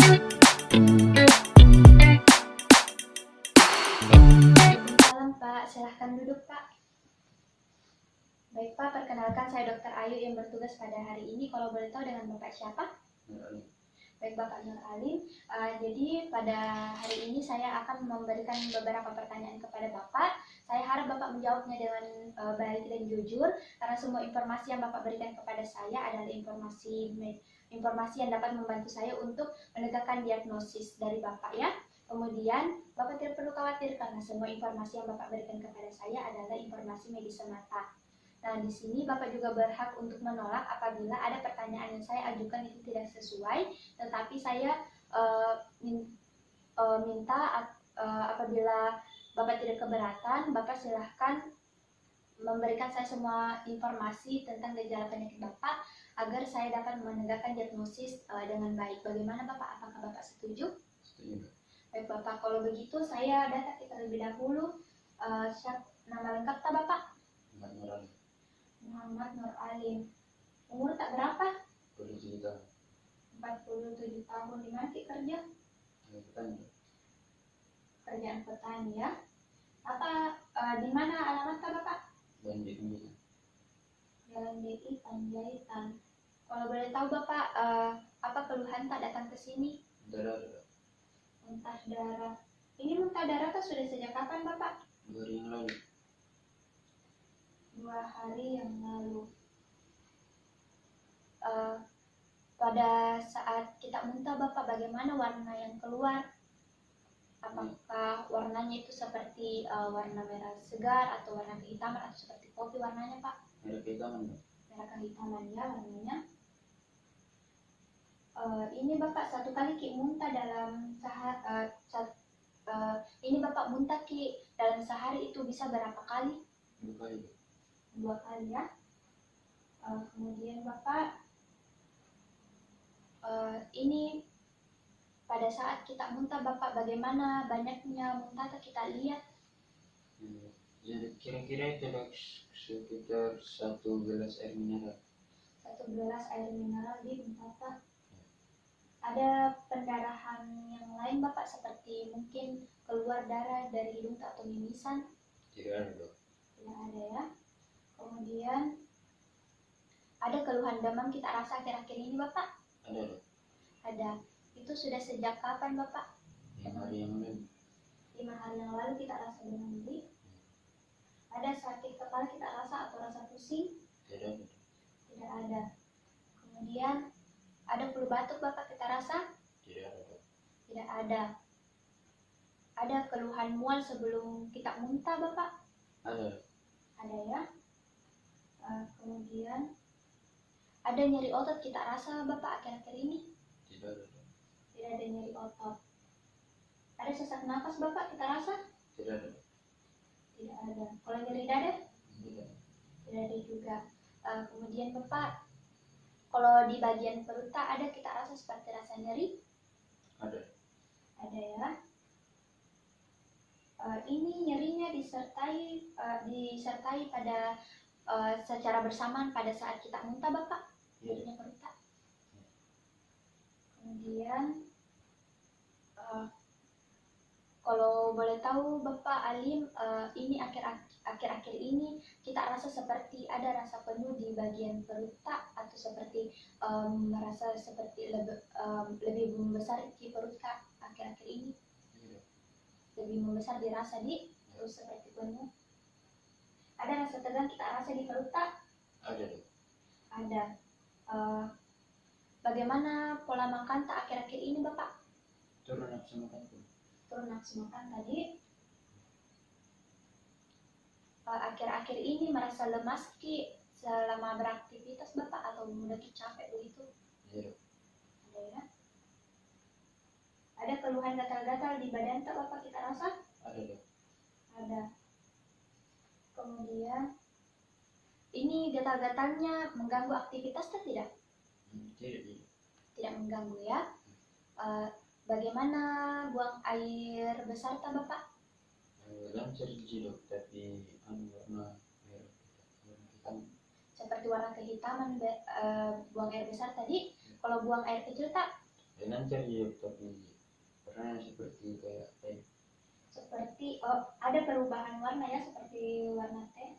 Waalaikumsalam Pak, silahkan duduk Pak. Baik Pak, perkenalkan saya Dr. Ayu yang bertugas pada hari ini. Kalau boleh tahu dengan Bapak siapa? Baik Bapak Nur Alim. Jadi pada hari ini saya akan memberikan beberapa pertanyaan kepada Bapak. Saya harap Bapak menjawabnya dengan baik dan jujur, karena semua informasi yang Bapak berikan kepada saya adalah informasi yang dapat membantu saya untuk menegakkan diagnosis dari Bapak ya. Kemudian Bapak tidak perlu khawatir karena semua informasi yang Bapak berikan kepada saya adalah informasi medis semata. Nah, di sini Bapak juga berhak untuk menolak apabila ada pertanyaan yang saya ajukan itu tidak sesuai, tetapi saya minta apabila Bapak tidak keberatan, Bapak silahkan memberikan saya semua informasi tentang gejala penyakit Bapak agar saya dapat menegakkan diagnosis dengan baik. Bagaimana Bapak? Apakah Bapak setuju? Setuju. Baik Bapak, kalau begitu saya data kita terlebih dahulu. Nama lengkap tak Bapak? Muhammad Nur Alim. Umur tak berapa? 47 tahun. 47 tahun. Di mana kerja? Petani. Kerjaan petani ya. Di mana alamat tak Bapak? Jalan DI Panjaitan. Kalau boleh tahu Bapak, apa keluhan tak datang ke sini? Darah. Muntah darah. Ini muntah darah kan sudah sejak kapan Bapak? 2 hari yang lalu. 2 hari yang lalu. Pada saat kita muntah Bapak, bagaimana warna yang keluar? Apakah warnanya itu seperti warna merah segar atau warna kehitaman atau seperti kopi warnanya Pak? Merah kehitaman. Merah kehitaman ya warnanya. Ini Bapak satu kali muntah dalam ini Bapak muntah dalam sehari itu bisa berapa kali? 2 kali. 2 kali ya. Kemudian Bapak ini pada saat kita muntah Bapak bagaimana banyaknya muntah kita lihat? Jadi kira-kira itu sekitar 1 gelas air mineral. 1 gelas air mineral di muntah. Ada pendarahan yang lain Bapak seperti mungkin keluar darah dari hidung atau mimisan? Tidak ada dok. Tidak ada ya. Kemudian ada keluhan demam kita rasa akhir-akhir ini Bapak? Ada dok. Ada. Itu sudah sejak kapan Bapak? 5 hari yang lalu. 5 hari yang lalu kita rasa demam nyeri. Ada sakit kepala kita rasa atau rasa pusing? Tidak ada. Tidak ada. Kemudian ada flu batuk Bapak kita rasa? Tidak ada dok. Tidak ada. Ada keluhan mual sebelum kita muntah Bapak? Ada. Ada ya. Kemudian ada nyeri otot kita rasa Bapak akhir-akhir ini? Tidak ada dok. Tidak ada nyeri otot. Ada sesak napas Bapak kita rasa? Tidak ada dok. Tidak ada. Kalau nyeri dada? Tidak. Tidak ada juga. Kemudian Bapak, kalau di bagian perut ada kita rasa seperti rasa nyeri? Ada. Ada ya. Ini nyerinya disertai pada secara bersamaan pada saat kita muntah Bapak? Nyerinya perut. Kemudian kalau boleh tahu Bapak Alim, ini akhir-akhir ini kita rasa seperti ada rasa penuh di bagian perut atau seperti merasa seperti lebih membesar di perut akhir-akhir ini? Lebih membesar dirasa terus seperti penuh. Ada rasa tegang kita rasa di perut Ada dok. Ada. Bagaimana pola makan akhir-akhir ini Bapak? Turun nafsu makan. Turun nafsu makan tadi. Akhir-akhir ini merasa lemas selama beraktivitas Bapak atau mudah capek begitu? Iya dok. Ada ya. Ada keluhan gatal-gatal di badan Bapak kita rasa? Ada dok. Ada. Kemudian ini gatal-gatalnya mengganggu aktivitas atau tidak? Tidak. Tidak mengganggu ya. Bagaimana buang air besar Bapak? Lancar dok, tapi warna merah hitam. Seperti warna kehitaman buang air besar tadi. Kalau buang air kecil lancar ya, tapi pernah seperti kayak teh. Seperti ada perubahan warna ya, seperti warna teh.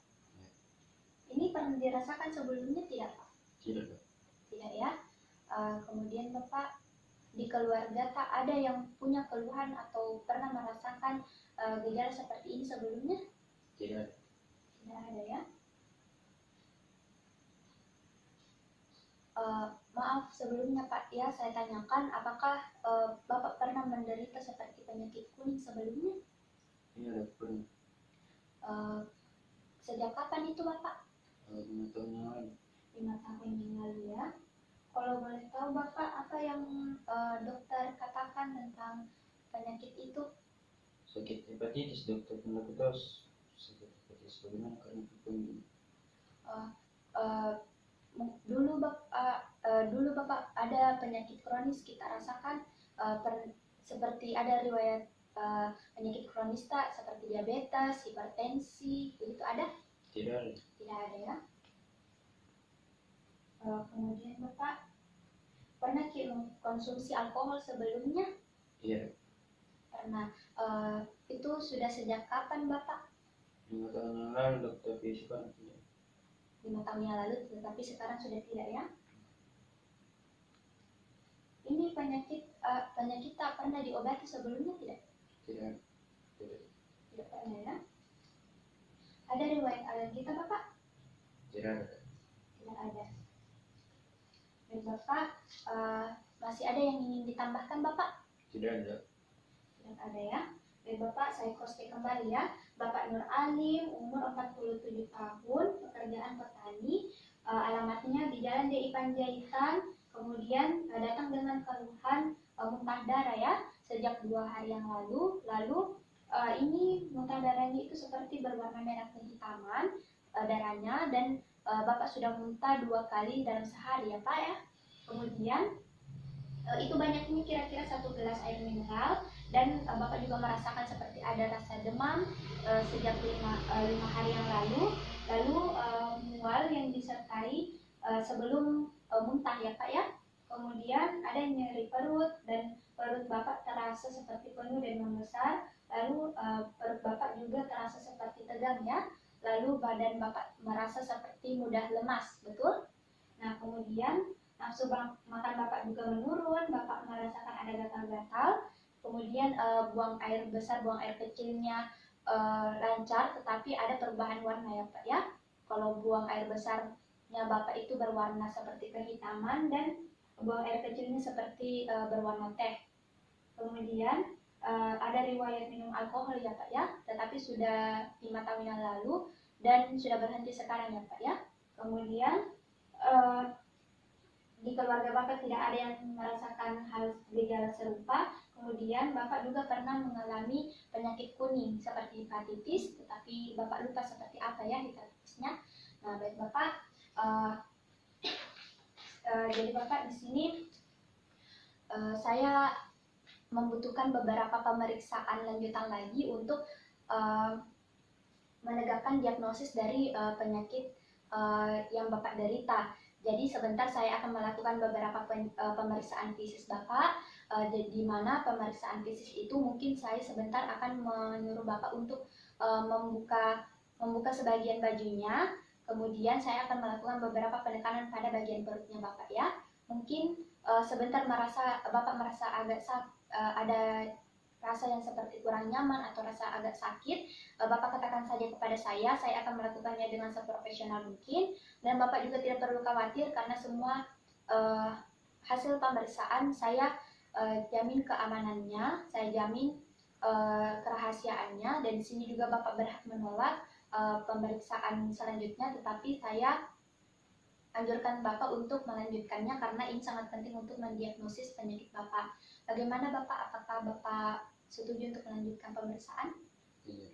Ini pernah dirasakan sebelumnya tidak Pak? Tidak dok. Tidak ya. Kemudian Bapak di keluarga tak ada yang punya keluhan atau pernah merasakan gejala seperti ini sebelumnya? Tidak ada. Tidak ada ya. Maaf sebelumnya Pak ya, saya tanyakan apakah Bapak pernah menderita seperti penyakit kuning sebelumnya? Iya dok, pernah. Sejak kapan itu Bapak? 5 tahun yang lalu. 5 tahun yang lalu ya. Kalau boleh tahu Bapak apa yang dokter katakan tentang penyakit itu? Sakit hepatitis dokter, pernah aku tahu sakit hepatitis bagaimana karena itu pun. Dulu Bapak ada penyakit kronis kita rasakan seperti ada riwayat penyakit kronis tak seperti diabetes, hipertensi, begitu ada? Tidak ada. Tidak ada ya. Kemudian Bapak pernah konsumsi alkohol sebelumnya? Iya. Pernah. Itu sudah sejak kapan Bapak? 5 tahun yang lalu dok, tapi sekarang tidak. 5 tahun yang lalu, tetapi sekarang sudah tidak ya. Ini penyakit tak pernah diobati sebelumnya tidak? Tidak. Tidak. Tidak pernah ya. Ada riwayat alergi kita Bapak? Tidak ada. Tidak ada. Dan Bapak masih ada yang ingin ditambahkan Bapak? Tidak ada. Tidak ada ya. Dan Bapak saya cross check kembali ya. Bapak Nur Alim, umur 47 tahun, pekerjaan petani, alamatnya di Jalan DI Panjaitan, kemudian datang dengan keluhan muntah darah ya sejak 2 hari yang lalu. Lalu ini muntah darahnya itu seperti berwarna merah kehitaman darahnya, dan Bapak sudah muntah 2 kali dalam sehari ya Pak ya. Kemudian itu banyaknya kira-kira 1 gelas air mineral, dan Bapak juga merasakan seperti ada rasa demam sejak 5 hari yang lalu. Lalu mual yang disertai sebelum muntah ya Pak ya. Kemudian ada nyeri perut, dan perut Bapak terasa seperti penuh dan membesar. Lalu perut Bapak juga terasa seperti tegang ya. Lalu badan Bapak merasa seperti mudah lemas, betul? Nah kemudian nafsu makan Bapak juga menurun, Bapak merasakan ada gatal-gatal, kemudian buang air besar, buang air kecilnya lancar, tetapi ada perubahan warna ya Pak ya. Kalau buang air besarnya Bapak itu berwarna seperti kehitaman, dan buang air kecilnya seperti berwarna teh. Kemudian ada riwayat minum alkohol ya Pak ya, tetapi sudah 5 tahun yang lalu dan sudah berhenti sekarang ya Pak ya. Kemudian di keluarga Bapak tidak ada yang merasakan hal gejala serupa. Kemudian Bapak juga pernah mengalami penyakit kuning seperti hepatitis, tetapi Bapak lupa seperti apa ya hepatitisnya. Nah, baik Bapak, jadi Bapak di sini saya membutuhkan beberapa pemeriksaan lanjutan lagi untuk menegakkan diagnosis dari penyakit yang Bapak derita. Jadi sebentar saya akan melakukan beberapa pemeriksaan fisik Bapak, di mana pemeriksaan fisik itu mungkin saya sebentar akan menyuruh Bapak untuk membuka sebagian bajunya, kemudian saya akan melakukan beberapa penekanan pada bagian perutnya Bapak ya. Mungkin sebentar Bapak merasa agak ada rasa yang seperti kurang nyaman atau rasa agak sakit, Bapak katakan saja kepada saya akan melakukannya dengan seprofesional mungkin, dan Bapak juga tidak perlu khawatir karena semua hasil pemeriksaan saya jamin keamanannya, saya jamin kerahasiaannya, dan di sini juga Bapak berhak menolak pemeriksaan selanjutnya, tetapi saya anjurkan Bapak untuk melanjutkannya karena ini sangat penting untuk mendiagnosis penyakit Bapak. Bagaimana Bapak? Apakah Bapak setuju untuk melanjutkan pemeriksaan? Iya.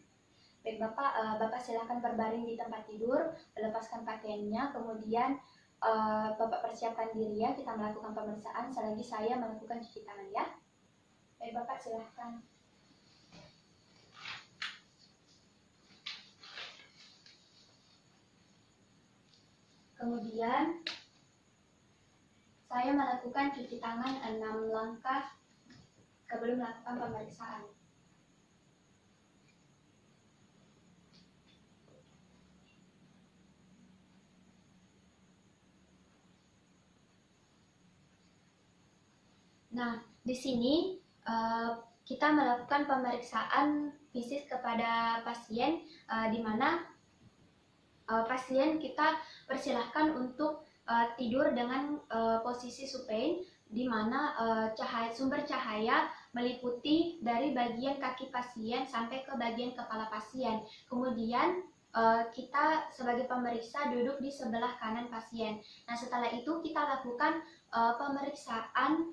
Baik Bapak, Bapak silahkan berbaring di tempat tidur, lepaskan pakaiannya, kemudian Bapak persiapkan diri ya, kita melakukan pemeriksaan selagi saya melakukan cuci tangan ya. Baik Bapak silahkan. Kemudian saya Saya melakukan cuci tangan 6 langkah sebelum melakukan pemeriksaan. Nah, di sini kita melakukan pemeriksaan fisik kepada pasien, di mana pasien kita persilahkan untuk tidur dengan posisi supine, di mana sumber cahaya meliputi dari bagian kaki pasien sampai ke bagian kepala pasien. Kemudian kita sebagai pemeriksa duduk di sebelah kanan pasien. Nah, setelah itu kita lakukan pemeriksaan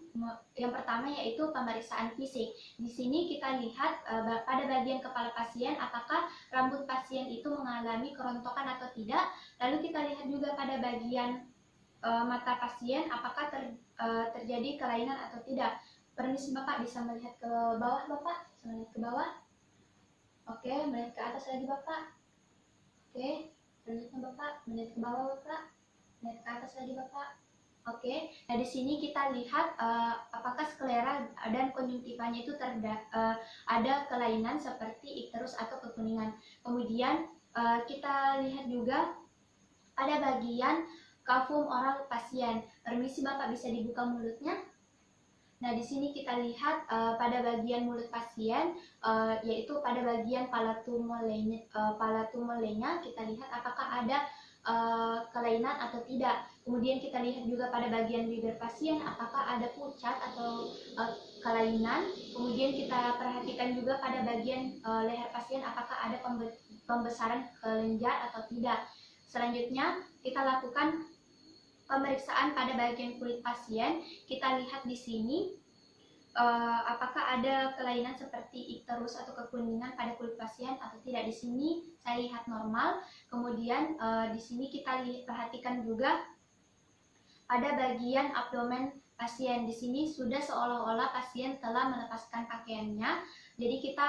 yang pertama, yaitu pemeriksaan fisik. Di sini kita lihat pada bagian kepala pasien apakah rambut pasien itu mengalami kerontokan atau tidak. Lalu kita lihat juga pada bagian mata pasien apakah terjadi kelainan atau tidak. Permisi Bapak, bisa melihat ke bawah Bapak? Bisa melihat ke bawah? Oke, melihat ke atas lagi Bapak. Oke, selanjutnya Bapak, melihat ke bawah Bapak. Melihat ke atas lagi Bapak. Oke, nah di sini kita lihat apakah sklera dan konjungtivanya itu ada kelainan seperti ikterus atau kekuningan. Kemudian kita lihat juga pada bagian kafum oral pasien. Permisi Bapak, bisa dibuka mulutnya. Nah, di sini kita lihat pada bagian mulut pasien, yaitu pada bagian palatumolenya, kita lihat apakah ada kelainan atau tidak. Kemudian kita lihat juga pada bagian bibir pasien apakah ada pucat atau kelainan. Kemudian kita perhatikan juga pada bagian leher pasien apakah ada pembesaran kelenjar atau tidak. Selanjutnya kita lakukan pemeriksaan pada bagian kulit pasien. Kita lihat di sini apakah ada kelainan seperti ikterus atau kekuningan pada kulit pasien atau tidak. Di sini saya lihat normal. Kemudian di sini kita perhatikan juga pada bagian abdomen pasien. Di sini sudah seolah-olah pasien telah melepaskan pakaiannya. Jadi kita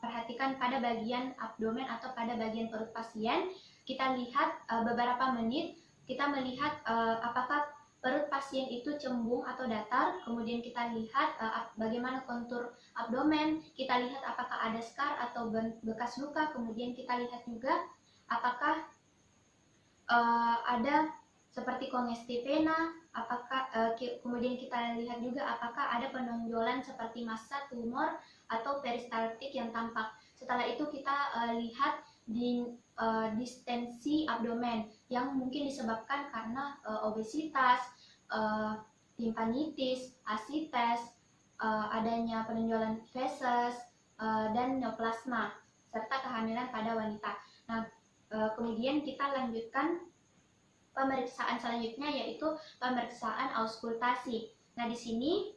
perhatikan pada bagian abdomen atau pada bagian perut pasien. Kita lihat beberapa menit. Kita melihat apakah perut pasien itu cembung atau datar. Kemudian kita lihat bagaimana kontur abdomen. Kita lihat apakah ada scar atau bekas luka. Kemudian kita lihat juga apakah ada seperti kongesti vena. Kemudian kita lihat juga apakah ada penonjolan seperti massa, tumor, atau peristaltik yang tampak. Setelah itu kita lihat di distensi abdomen yang mungkin disebabkan karena obesitas, timpanitis, asites, adanya penonjolan feses, dan neoplasma, serta kehamilan pada wanita. Nah, kemudian kita lanjutkan pemeriksaan selanjutnya, yaitu pemeriksaan auskultasi. Nah, di sini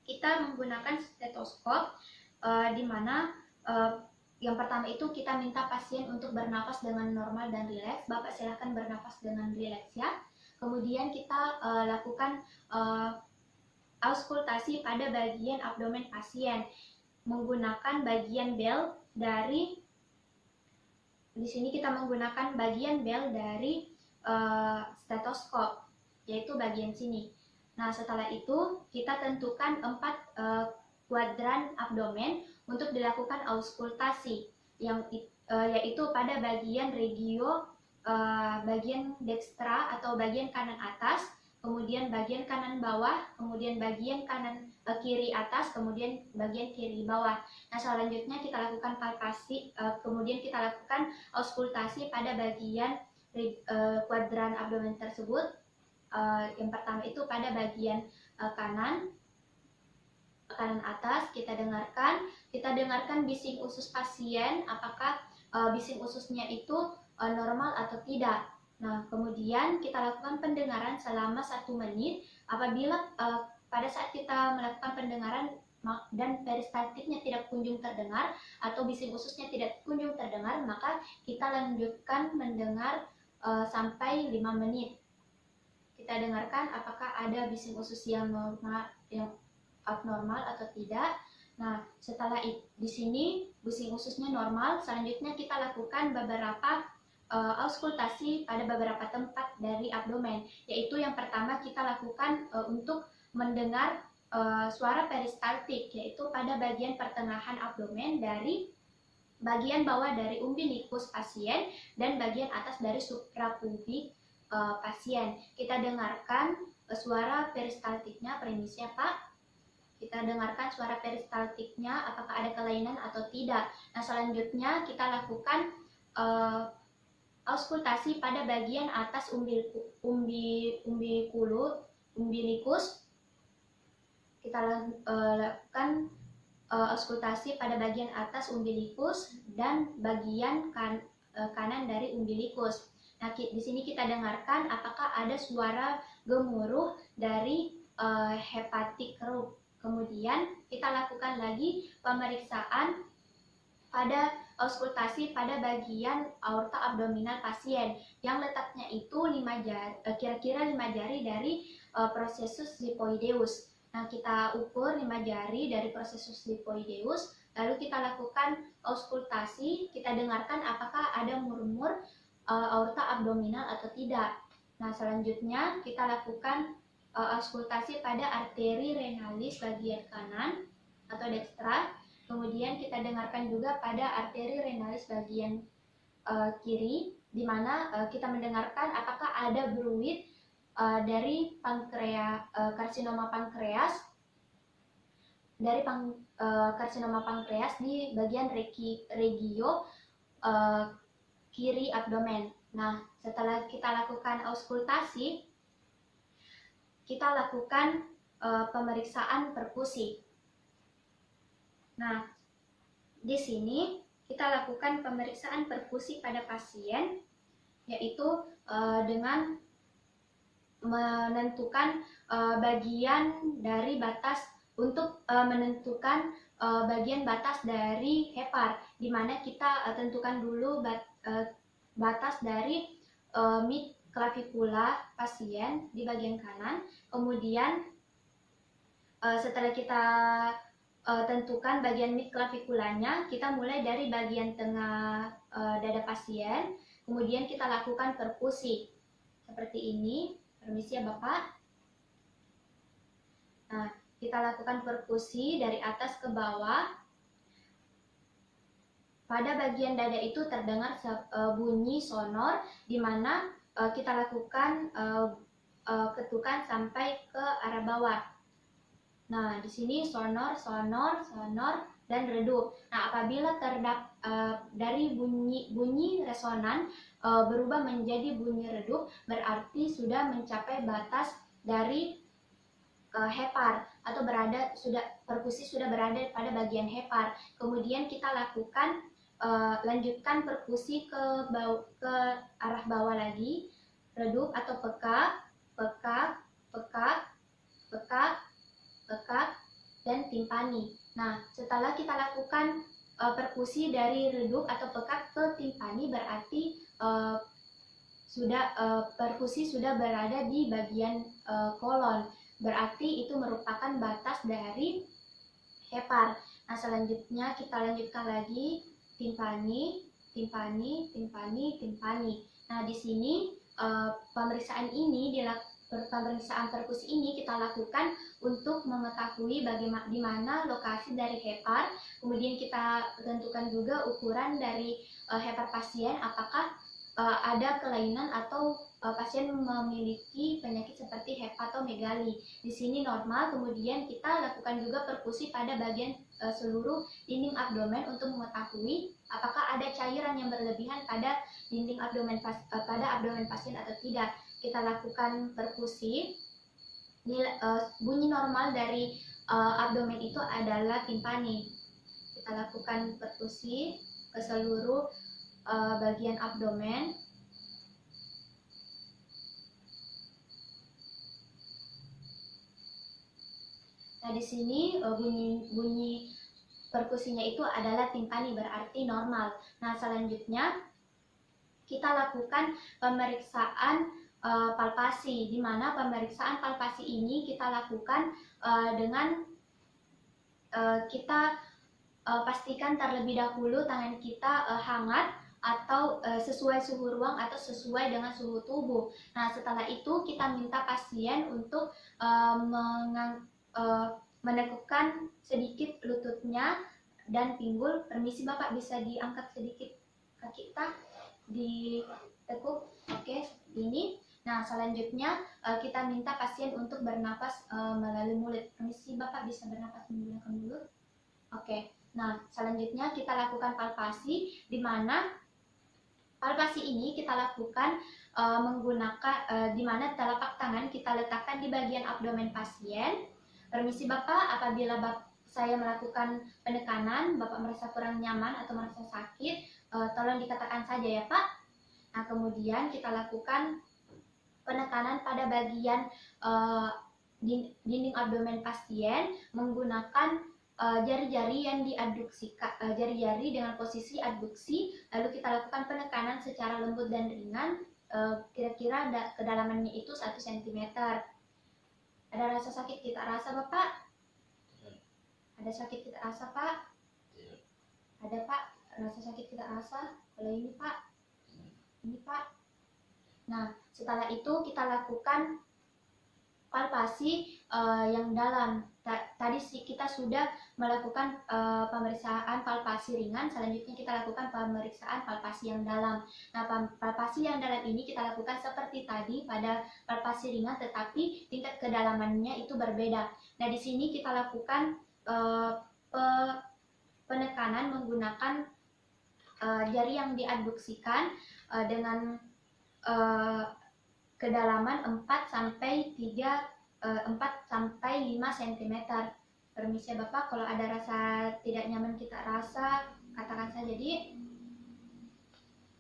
kita menggunakan stetoskop, di mana yang pertama itu kita minta pasien untuk bernafas dengan normal dan rileks. Bapak silahkan bernafas dengan rileks ya. Kemudian kita lakukan auskultasi pada bagian abdomen pasien menggunakan bagian bel dari. Di sini kita menggunakan bagian bel dari stetoskop, yaitu bagian sini. Nah, setelah itu kita tentukan 4 kuadran abdomen untuk dilakukan auskultasi, yaitu pada bagian regio, bagian dextra atau bagian kanan atas, kemudian bagian kanan bawah, kemudian bagian kanan kiri atas, kemudian bagian kiri bawah. Nah, selanjutnya kita lakukan palpasi, kemudian kita lakukan auskultasi pada bagian kuadran abdomen tersebut. Yang pertama itu pada bagian kanan atas. Kita dengarkan bising usus pasien, apakah bising ususnya itu normal atau tidak. Nah, kemudian kita lakukan pendengaran selama 1 menit. Apabila pada saat kita melakukan pendengaran dan peristaltiknya tidak kunjung terdengar atau bising ususnya tidak kunjung terdengar, maka kita lanjutkan mendengar sampai 5 menit. Kita dengarkan apakah ada bising usus yang normal, yang abnormal atau tidak. Nah, setelah di sini bising ususnya normal, selanjutnya kita lakukan beberapa auskultasi pada beberapa tempat dari abdomen, yaitu yang pertama kita lakukan untuk mendengar suara peristaltik, yaitu pada bagian pertengahan abdomen dari bagian bawah dari umbilikus pasien dan bagian atas dari suprapubik pasien. Kita dengarkan suara peristaltiknya, premisnya Pak. Kita dengarkan suara peristaltiknya, apakah ada kelainan atau tidak. Nah, selanjutnya kita lakukan auskultasi pada bagian atas umbilikus. Kita lakukan auskultasi pada bagian atas umbilikus dan bagian kanan dari umbilikus. Nah, di sini kita dengarkan apakah ada suara gemuruh dari hepatic curve. Kemudian kita lakukan lagi pemeriksaan pada auskultasi pada bagian aorta abdominal pasien yang letaknya itu kira-kira 5 jari dari processus xiphoideus. Nah, kita ukur 5 jari dari processus xiphoideus, lalu kita lakukan auskultasi, kita dengarkan apakah ada murmur aorta abdominal atau tidak. Nah, selanjutnya kita lakukan auskultasi pada arteri renalis bagian kanan atau dextra. Kemudian kita dengarkan juga pada arteri renalis bagian kiri, di mana kita mendengarkan apakah ada bruit dari karsinoma pankreas di bagian regio kiri abdomen. Nah, setelah kita lakukan auskultasi, kita lakukan pemeriksaan perkusi. Nah, di sini kita lakukan pemeriksaan perkusi pada pasien, yaitu dengan menentukan bagian dari batas untuk menentukan bagian batas dari hepar, di mana kita tentukan dulu batas dari mid clavikula pasien di bagian kanan. Kemudian setelah kita tentukan bagian mid claviculanya, kita mulai dari bagian tengah dada pasien, kemudian kita lakukan perkusi seperti ini. Permisi ya Bapak. Nah, kita lakukan perkusi dari atas ke bawah. Pada bagian dada itu terdengar bunyi sonor, di mana kita lakukan ketukan sampai ke arah bawah. Nah, di sini sonor, dan redup. Nah, apabila dari bunyi resonan berubah menjadi bunyi redup, berarti sudah mencapai batas dari hepar atau perkusi sudah berada pada bagian hepar. Kemudian kita lakukan lanjutkan perkusi ke arah bawah lagi, redup atau pekak, dan timpani. Nah, setelah kita lakukan perkusi dari redup atau pekak ke timpani, berarti perkusi sudah berada di bagian kolon. Berarti itu merupakan batas dari hepar. Nah, selanjutnya kita lanjutkan lagi timpani. Nah, di sini pemeriksaan perkusi ini kita lakukan untuk mengetahui di mana lokasi dari hepar. Kemudian kita tentukan juga ukuran dari hepar pasien, apakah ada kelainan atau pasien memiliki penyakit seperti hepatomegali. Di sini normal. Kemudian kita lakukan juga perkusi pada bagian seluruh dinding abdomen untuk mengetahui apakah ada cairan yang berlebihan pada dinding abdomen pasien atau tidak. Kita lakukan perkusi. Bunyi normal dari abdomen itu adalah timpani. Kita lakukan perkusi ke seluruh bagian abdomen. Nah, di sini bunyi perkusinya itu adalah timpani, berarti normal. Nah, selanjutnya kita lakukan pemeriksaan palpasi, di mana pemeriksaan palpasi ini kita lakukan dengan kita pastikan terlebih dahulu tangan kita hangat atau sesuai suhu ruang atau sesuai dengan suhu tubuh. Nah, setelah itu kita minta pasien untuk menekukkan sedikit lututnya dan pinggul. Permisi Bapak, bisa diangkat sedikit kaki kita, ditekuk. Oke, seperti ini. Nah, selanjutnya kita minta pasien untuk bernapas melalui mulut. Permisi Bapak, bisa bernapas menggunakan mulut. Oke. Nah, selanjutnya kita lakukan palpasi, di mana palpasi ini kita lakukan menggunakan di mana telapak tangan kita letakkan di bagian abdomen pasien. Permisi Bapak, apabila saya melakukan penekanan, Bapak merasa kurang nyaman atau merasa sakit, tolong dikatakan saja ya Pak. Nah, kemudian kita lakukan penekanan pada bagian dinding abdomen pasien menggunakan jari-jari yang diadduksikan, jari-jari dengan posisi adduksi, lalu kita lakukan penekanan secara lembut dan ringan, kira-kira kedalamannya itu 1 cm. Ada rasa sakit kita rasa Bapak? Ada sakit kita rasa Pak? Ada Pak, rasa sakit kita rasa? Kalau ini Pak? Ini Pak? Nah, setelah itu kita lakukan palpasi yang dalam. Tadi kita sudah melakukan pemeriksaan palpasi ringan, selanjutnya kita lakukan pemeriksaan palpasi yang dalam. Nah, palpasi yang dalam ini kita lakukan seperti tadi pada palpasi ringan, tetapi tingkat kedalamannya itu berbeda. Nah, di sini kita lakukan penekanan menggunakan jari yang diadduksikan dengan kedalaman 4 sampai 5 cm. Permisi Bapak, kalau ada rasa tidak nyaman kita rasa, katakan saja. Jadi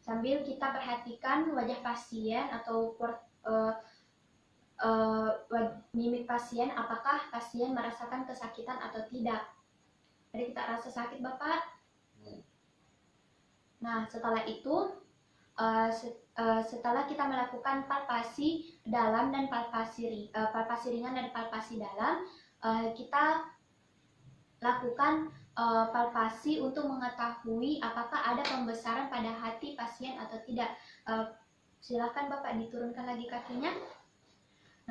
sambil kita perhatikan wajah pasien atau mimik pasien, apakah pasien merasakan kesakitan atau tidak. Jadi kita rasa sakit Bapak. Nah, setelah itu setelah kita melakukan palpasi dalam dan palpasi ringan dan palpasi dalam, kita lakukan palpasi untuk mengetahui apakah ada pembesaran pada hati pasien atau tidak. Silakan Bapak diturunkan lagi kakinya.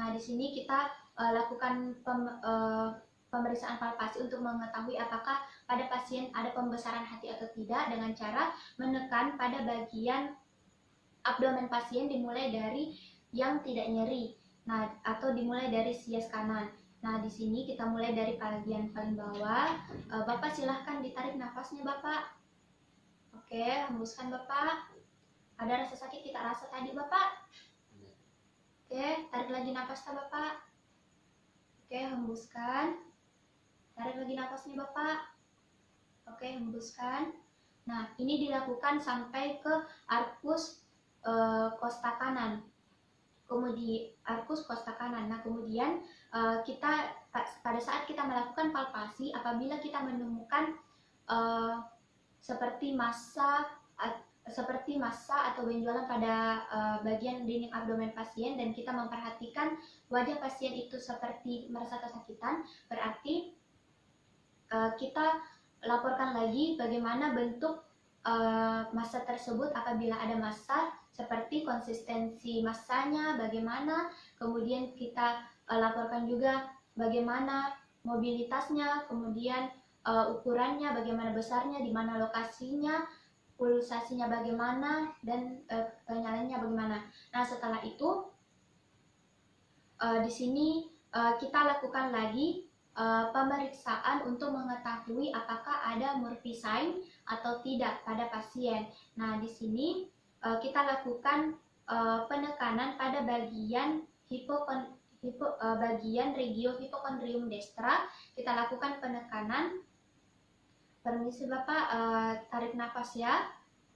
Nah, di sini kita lakukan pemeriksaan palpasi untuk mengetahui apakah pada pasien ada pembesaran hati atau tidak dengan cara menekan pada bagian abdomen pasien dimulai dari yang tidak nyeri, nah atau dimulai dari sias kanan. Nah, di sini kita mulai dari bagian paling bawah. Bapak silahkan ditarik nafasnya Bapak. Oke, hembuskan Bapak. Ada rasa sakit kita rasa tadi Bapak? Oke, tarik lagi nafasnya Bapak. Oke, hembuskan. Tarik lagi nafasnya Bapak. Oke, hembuskan. Nah, ini dilakukan sampai ke arkus kosta kanan, kemudian arkus kosta kanan. Nah, kemudian kita pada saat kita melakukan palpasi, apabila kita menemukan seperti massa atau benjolan pada bagian dinding abdomen pasien, dan kita memperhatikan wajah pasien itu seperti merasa kesakitan, berarti kita laporkan lagi bagaimana bentuk massa tersebut. Apabila ada massa, seperti konsistensi massanya bagaimana, kemudian kita laporkan juga bagaimana mobilitasnya, kemudian ukurannya bagaimana besarnya, di mana lokasinya, pulsasinya bagaimana, dan kenyalaannya bagaimana. Nah, setelah itu di sini kita lakukan lagi pemeriksaan untuk mengetahui apakah ada Murphy sign atau tidak pada pasien. Nah, di sini kita lakukan penekanan pada bagian bagian regio hipokondrium destra. Kita lakukan penekanan. Permisi Bapak, tarik nafas ya.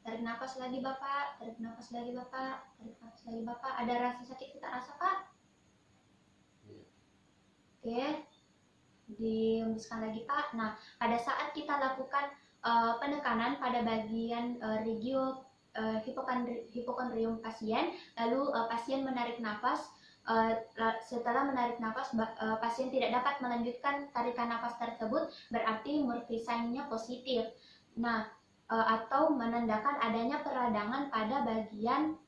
Tarik nafas lagi Bapak, tarik nafas lagi Bapak, tarik nafas lagi Bapak. Ada rasa sakit kita rasa Pak? Oke, dihembuskan lagi Pak. Nah, pada saat kita lakukan penekanan pada bagian regio hipokondrium pasien, lalu pasien menarik nafas. Setelah menarik nafas, pasien tidak dapat melanjutkan tarikan nafas tersebut, berarti Murphy sign-nya positif. Nah, atau menandakan adanya peradangan pada bagian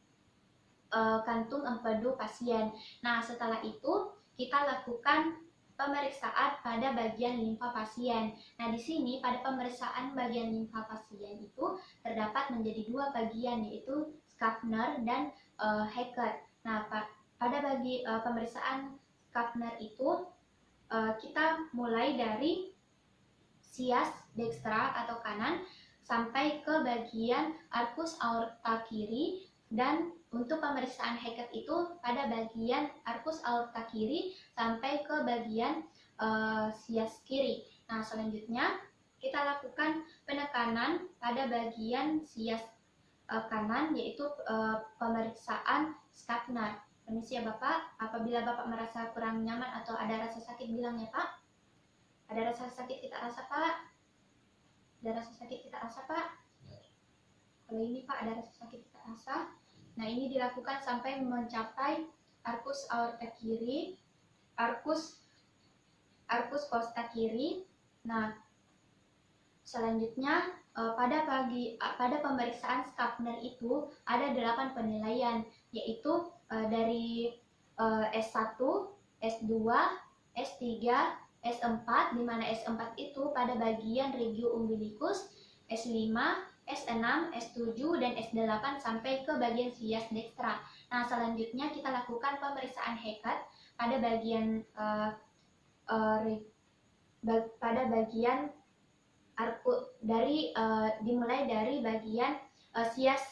kantung empedu pasien. Nah, setelah itu kita lakukan pemeriksaan pada bagian limfa pasien. Nah, di sini pada pemeriksaan bagian limfa pasien itu terdapat menjadi dua bagian, yaitu Schaffner dan Hackett. Nah, pada pemeriksaan Schaffner itu kita mulai dari sias dextra atau kanan sampai ke bagian arcus aorta kiri, dan untuk pemeriksaan Hackett itu pada bagian arcus aorta kiri sampai ke bagian sias kiri. Nah, selanjutnya kita lakukan penekanan pada bagian sias kanan, yaitu pemeriksaan Schaffner. Permisi ya Bapak, apabila Bapak merasa kurang nyaman atau ada rasa sakit bilang ya Pak. Ada rasa sakit kita rasa Pak? Ada rasa sakit kita rasa Pak? Kalau ini Pak ada rasa sakit kita rasa. Nah, ini dilakukan sampai mencapai arcus aorta kiri, arcus costa kiri. Nah, selanjutnya pada pemeriksaan Schaffner itu ada 8 penilaian, yaitu dari S1, S2, S3, S4, di mana S4 itu pada bagian regio umbilicus, S5, S6, S7, dan S8 sampai ke bagian sias dextra. Nah, selanjutnya kita lakukan pemeriksaan Hackett pada bagian dimulai dari bagian sias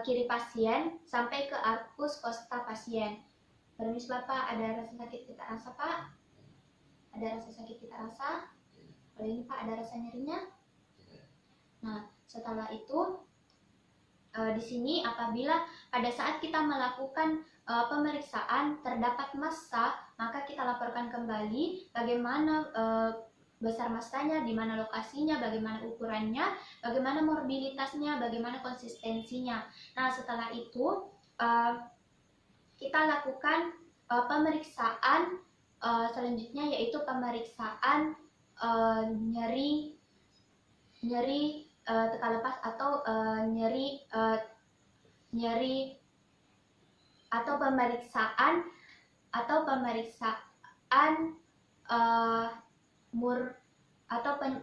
kiri pasien sampai ke arcus costa pasien. Permisi Bapak, ada rasa sakit kita rasa Pak? Ada rasa sakit kita rasa? Kalau ini Pak ada rasa nyerinya? Nah, setelah itu di sini apabila pada saat kita melakukan pemeriksaan terdapat massa, maka kita laporkan kembali bagaimana besar massanya, di mana lokasinya, bagaimana ukurannya, bagaimana morbilitasnya, bagaimana konsistensinya. Nah, setelah itu kita lakukan pemeriksaan selanjutnya, yaitu pemeriksaan nyeri tekan lepas atau nyeri atau pemeriksaan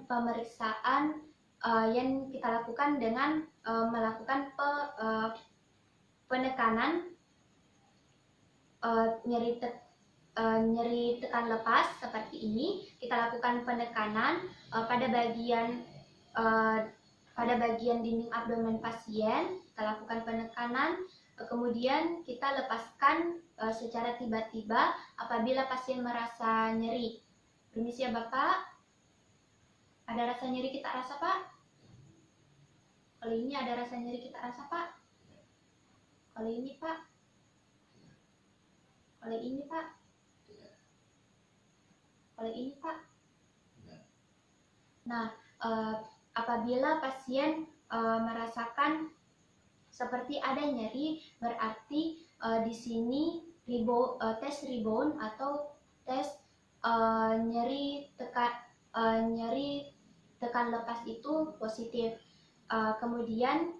pemeriksaan yang kita lakukan dengan melakukan penekanan nyeri tekan lepas seperti ini. Kita lakukan penekanan pada bagian dinding abdomen pasien, kita lakukan penekanan, kemudian kita lepaskan secara tiba-tiba apabila pasien merasa nyeri. Permisi ya Bapak, ada rasa nyeri kita rasa Pak? Kalau ini ada rasa nyeri kita rasa Pak? Kalau ini Pak? Kalau ini Pak? Kalau ini Pak? Nah, apabila pasien merasakan seperti ada nyeri, berarti di sini tes rebound atau tes nyeri tekan lepas itu positif. Kemudian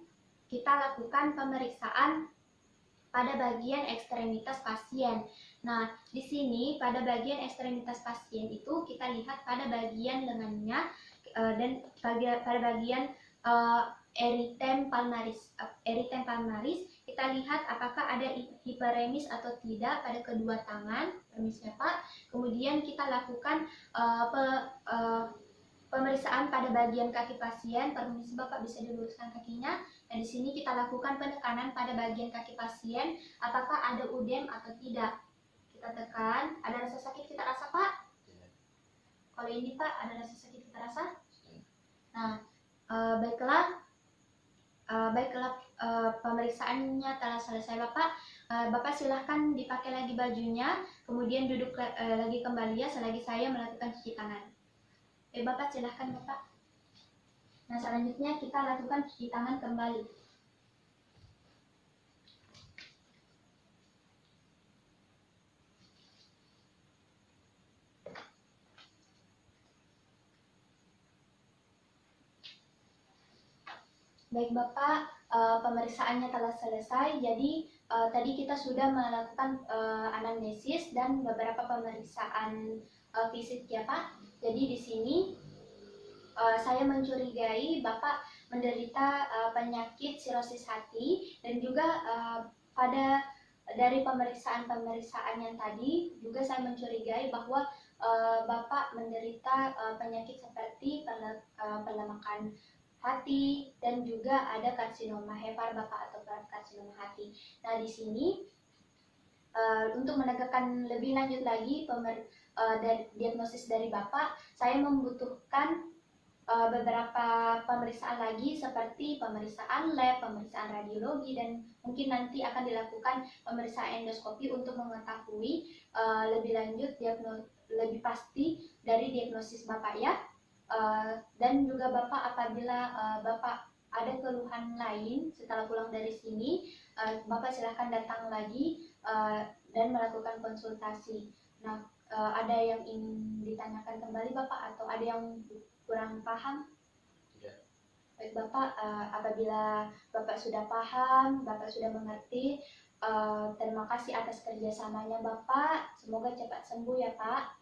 kita lakukan pemeriksaan pada bagian ekstremitas pasien. Nah, di sini pada bagian ekstremitas pasien itu kita lihat pada bagian lengannya dan pada bagian eritem palmaris. Eritem palmaris kita lihat apakah ada hiperemis atau tidak pada kedua tangan, permisi Pak. Kemudian kita lakukan pemeriksaan pada bagian kaki pasien. Permisi Bapak, bisa diluruskan kakinya. Dan di sini kita lakukan penekanan pada bagian kaki pasien, apakah ada udem atau tidak. Kita tekan. Ada rasa sakit kita rasa Pak? Kalau ini Pak, ada rasa sakit kita rasa? Nah, baiklah pemeriksaannya telah selesai Bapak. Bapak silahkan dipakai lagi bajunya, kemudian duduk lagi kembali ya selagi saya melakukan cuci tangan. Bapak silahkan Bapak. Nah, selanjutnya kita lakukan cuci tangan kembali. Baik Bapak, pemeriksaannya telah selesai. Jadi tadi kita sudah melakukan anamnesis dan beberapa pemeriksaan fisik ya Pak. Jadi di sini saya mencurigai Bapak menderita penyakit sirosis hati, dan juga pada dari pemeriksaan-pemeriksaan yang tadi juga saya mencurigai bahwa Bapak menderita penyakit seperti pelemakan hati, dan juga ada karsinoma hepar Bapak atau karsinoma hati. Nah, di sini untuk menegakkan lebih lanjut lagi diagnosis dari Bapak, saya membutuhkan beberapa pemeriksaan lagi seperti pemeriksaan lab, pemeriksaan radiologi, dan mungkin nanti akan dilakukan pemeriksaan endoskopi untuk mengetahui lebih lanjut lebih pasti dari diagnosis Bapak ya. Dan juga Bapak, apabila Bapak ada keluhan lain setelah pulang dari sini, Bapak silahkan datang lagi dan melakukan konsultasi. Nah, ada yang ingin ditanyakan kembali Bapak, atau ada yang kurang paham? Tidak. Baik Bapak, apabila Bapak sudah paham, Bapak sudah mengerti, terima kasih atas kerjasamanya Bapak. Semoga cepat sembuh ya Pak.